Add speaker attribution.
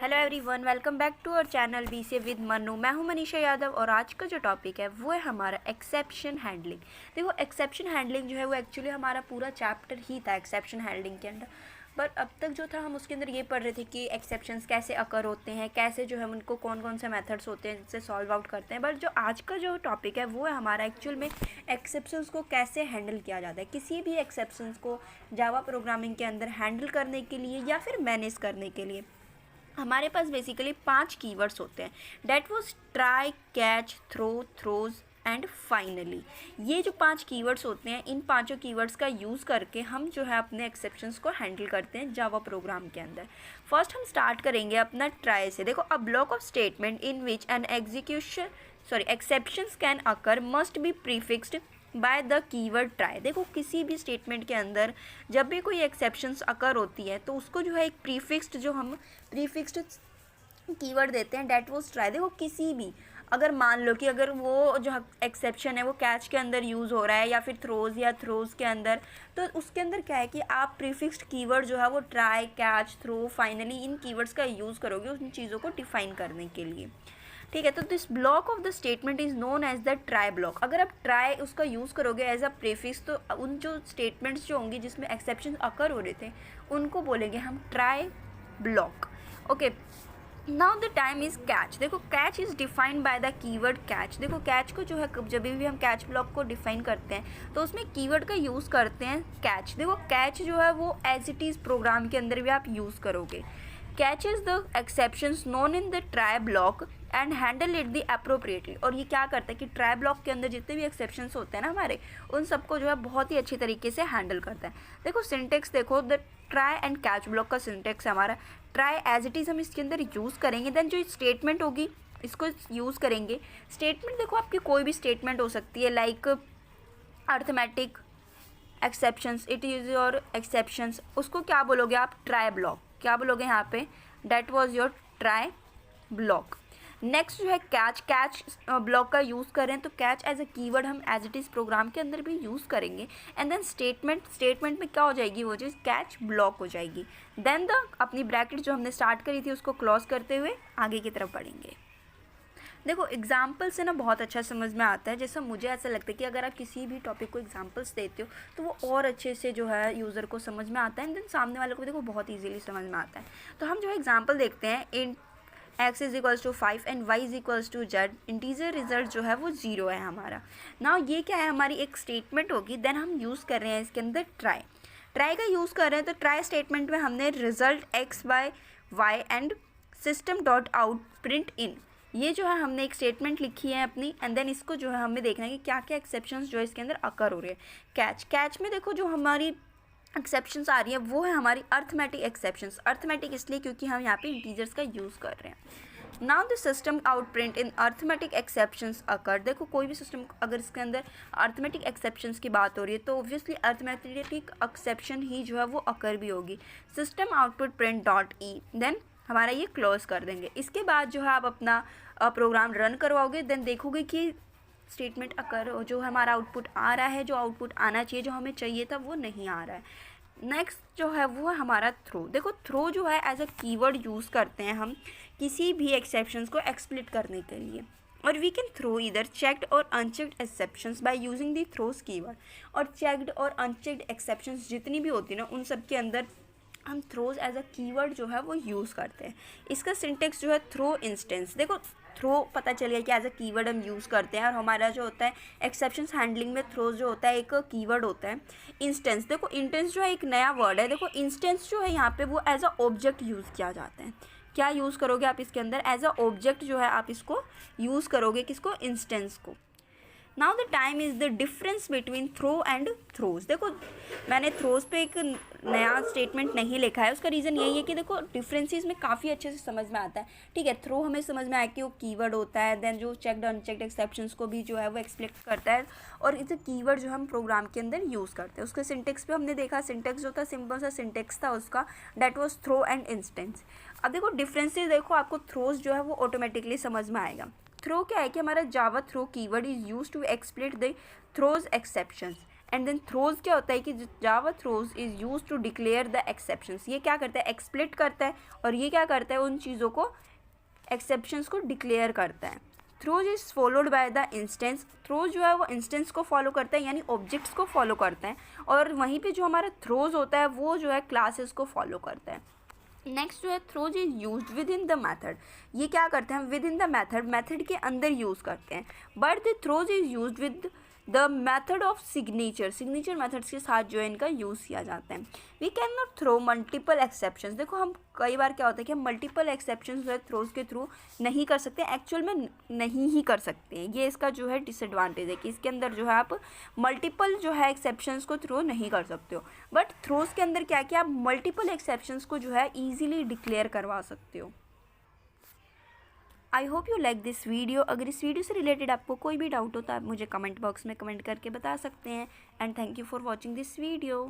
Speaker 1: Hello everyone, welcome back to our channel BCA with Manu. मैं हूं मनीषा यादव और आज का जो टॉपिक है वो है हमारा एक्सेप्शन हैंडलिंग। देखो, एक्सेप्शन हैंडलिंग जो है वो एक्चुअली हमारा पूरा चैप्टर ही था एक्सेप्शन हैंडलिंग के अंदर। पर अब तक जो था हम उसके अंदर ये पढ़ रहे थे कि एक्सेप्शंस कैसे अकर होते हैं, कैसे जो है उनको कौन कौन से मेथड्स होते हैं जिससे सॉल्व आउट करते हैं। बट जो आज का जो टॉपिक है वो है हमारा एक्चुअल में एक्सेप्शंस को कैसे हैंडल किया जाता है। किसी भी एक्सेप्शंस को जावा प्रोग्रामिंग के अंदर हैंडल करने के लिए या फिर मैनेज करने के लिए हमारे पास बेसिकली 5 कीवर्ड्स होते हैं। That was try, catch, throw, throws and finally. ये जो 5 कीवर्ड्स होते हैं, इन पांचों कीवर्ड्स का यूज़ करके हम जो है अपने एक्सेप्शंस को हैंडल करते हैं जावा प्रोग्राम के अंदर। फर्स्ट हम स्टार्ट करेंगे अपना ट्राई से। देखो, a block of statement in which N exceptions can occur must be prefixed bye the keyword try. देखो, किसी भी स्टेटमेंट के अंदर जब भी कोई एक्सेप्शंस अकर होती है तो उसको जो है एक प्रीफिक्स्ड कीवर्ड देते हैं, डैट वाज ट्राई। देखो, किसी भी अगर मान लो कि अगर वो जो एक्सेप्शन है वो कैच के अंदर यूज़ हो रहा है या फिर थ्रोज या थ्रोज के अंदर, तो उसके अंदर क्या है कि आप प्रीफिक्स्ड कीवर्ड जो है वो ट्राई, कैच, थ्रो, फाइनली इन कीवर्ड्स का यूज़ करोगे उन चीज़ों को डिफाइन करने के लिए। ठीक है, तो this block of the statement is known as the try block. अगर आप ट्राई उसका यूज़ करोगे एज अ प्रीफिक्स तो उन जो स्टेटमेंट्स जो होंगी जिसमें एक्सेप्शन अकर हो रहे थे उनको बोलेंगे हम try block. Okay, now the time is catch. देखो, catch is defined by the keyword catch. देखो, कैच को जो है जब भी हम कैच ब्लॉक को डिफाइन करते हैं तो उसमें कीवर्ड का यूज़ करते हैं कैच। देखो, कैच जो है वो एज इट इज़ प्रोग्राम के अंदर भी आप यूज़ करोगे। Catches the exceptions known in the try block and handle it the appropriately. और ये क्या करता है कि ट्राई ब्लॉक के अंदर जितने भी एक्सेप्शंस होते हैं ना हमारे, उन सबको जो है बहुत ही अच्छी तरीके से हैंडल करता है। देखो, सिंटेक्स देखो, the try and catch block का सिंटेक्स हमारा ट्राई एज इट इज़ हम इसके अंदर यूज़ करेंगे, देन जो स्टेटमेंट होगी इसको यूज़ करेंगे। स्टेटमेंट देखो, आपकी कोई भी स्टेटमेंट हो सकती है, like arithmetic exceptions, it is your exceptions, उसको क्या बोलोगे आप? Try block. क्या बोलोगे यहाँ पे? That was your try block. Next जो है कैच। कैच ब्लॉक का यूज़ करें तो कैच एज अ कीवर्ड हम एज इट इज़ प्रोग्राम के अंदर भी यूज़ करेंगे। एंड देन स्टेटमेंट में क्या हो जाएगी? वो चीज़ कैच ब्लॉक हो जाएगी। देन द अपनी ब्रैकेट जो हमने स्टार्ट करी थी उसको क्लोज करते हुए आगे की तरफ बढ़ेंगे। देखो, एग्जाम्पल से ना बहुत अच्छा समझ में आता है। जैसा मुझे ऐसा लगता है कि अगर आप किसी भी टॉपिक को एग्जाम्पल्स देते हो तो वो और अच्छे से जो है यूज़र को समझ में आता है, एंड देन सामने वाले को भी देखो बहुत ईजिली समझ में आता है। तो हम जो है एग्जाम्पल देखते हैं, int x is equals to 5 and y is equals to z, integer result जो है वो 0 है हमारा। नाउ ये क्या है? हमारी एक स्टेटमेंट होगी, देन हम यूज़ कर रहे हैं इसके अंदर ट्राई का यूज़ कर रहे हैं। तो ट्राई स्टेटमेंट में हमने result x by y and system dot out print in, ये जो है हमने एक स्टेटमेंट लिखी है अपनी, एंड देन इसको जो है हमें देखना है कि क्या क्या एक्सेप्शंस जो है इसके अंदर अकर हो रहे हैं। कैच में देखो जो हमारी एक्सेप्शंस आ रही है वो है हमारी अर्थमेटिक एक्सेप्शंस। अर्थमेटिक इसलिए क्योंकि हम यहाँ पे इंटीजर्स का यूज़ कर रहे हैं। Now the system out print in arithmetic exceptions occur. देखो, कोई भी सिस्टम अगर इसके अंदर अर्थमेटिक एक्सेप्शंस की बात हो रही है तो ऑब्वियसली अर्थमेटिक एक्सेप्शन ही जो है वो अकर भी होगी। System output print dot e, then हमारा ये क्लोज कर देंगे। इसके बाद जो है आप अपना प्रोग्राम रन करवाओगे, देन देखोगे कि स्टेटमेंट अकर जो हमारा आउटपुट आ रहा है, जो आउटपुट आना चाहिए, जो हमें चाहिए था वो नहीं आ रहा है। नेक्स्ट जो है वो है हमारा थ्रो। देखो, थ्रो जो है एज अ कीवर्ड यूज़ करते हैं हम किसी भी एक्सेप्शंस को एक्सप्लिट करने के लिए। और वी कैन थ्रो इधर चेक्ड और unchecked exceptions by using the throws keyword. और चेक्ड और अनचेक्ड एक्सेप्शंस जितनी भी होती है ना, उन सब के अंदर हम थ्रोज एज अ कीवर्ड जो है वो यूज़ करते हैं। इसका सिंटेक्स जो है थ्रो इंस्टेंस। देखो, थ्रो पता चल गया कि एज अ कीवर्ड हम यूज़ करते हैं, और हमारा जो होता है एक्सेप्शंस हैंडलिंग में थ्रोज जो होता है एक कीवर्ड होता है। इंस्टेंस, देखो इंस्टेंस जो है एक नया वर्ड है। देखो, इंस्टेंस जो है यहाँ पे वो एज अ ऑब्जेक्ट यूज़ किया जाता है। क्या यूज़ करोगे आप इसके अंदर? एज अ ऑब्जेक्ट जो है आप इसको यूज़ करोगे, किसको? इंस्टेंस को। Now the time is the difference between throw and throws. देखो, मैंने थ्रोज पे एक नया स्टेटमेंट नहीं लिखा है, उसका रीज़न यही है कि देखो डिफरेंसेस में काफ़ी अच्छे से समझ में आता है। ठीक है, थ्रो हमें समझ में आया कि वो कीवर्ड होता है, देन जो चेक्ड अनचेक्ड एक्सेप्शंस को भी जो है वो एक्सप्लेन करता है, और इस कीवर्ड जो हम प्रोग्राम के अंदर यूज़ करते हैं। उसके सिंटेक्स पे हमने देखा, सिंटेक्स जो था सिंपल सा सिंटेक्स था उसका, that was throw and instance. अब देखो डिफरेंसेस, देखो आपको थ्रोज जो है वो ऑटोमेटिकली समझ में आएगा। थ्रो क्या है कि हमारा Java throw keyword is use to explicit the throws exceptions and then throws क्या होता है कि Java throws is use to declare the exceptions, ये क्या करता है एक्सप्लिट करता है और ये क्या करता है उन चीज़ों को एक्सेप्शंस को डिक्लेयर करता है। Throws is followed by the instance, throws जो है वो इंस्टेंस को फॉलो करता है यानी ऑब्जेक्ट्स को फॉलो करता है, और वहीं पे जो हमारा थ्रोज होता है वो जो है क्लासेस को फॉलो करता है। नेक्स्ट जो है throws is use within the method, ये क्या करते हैं within the method, method के अंदर यूज़ करते हैं। But the throws is use with the method of signature, signature methods के साथ जो है इनका यूज़ किया जाता है। We can not throw multiple exceptions, देखो हम कई बार क्या होता है कि हम मल्टीपल एक्सेप्शंस जो है थ्रोज के थ्रू नहीं कर सकते, एक्चुअल में नहीं ही कर सकते हैं, ये इसका जो है डिसएडवांटेज है कि इसके अंदर जो है आप मल्टीपल जो है एक्सेप्शंस को थ्रो नहीं कर सकते हो। बट थ्रोज के अंदर क्या है कि आप मल्टीपल एक्सेप्शंस को जो है ईजिली डिक्लेयर करवा सकते हो। I hope you like this video. अगर इस वीडियो से रिलेटेड आपको कोई भी डाउट हो तो आप मुझे कमेंट बॉक्स में कमेंट करके बता सकते हैं। And thank you for watching this video.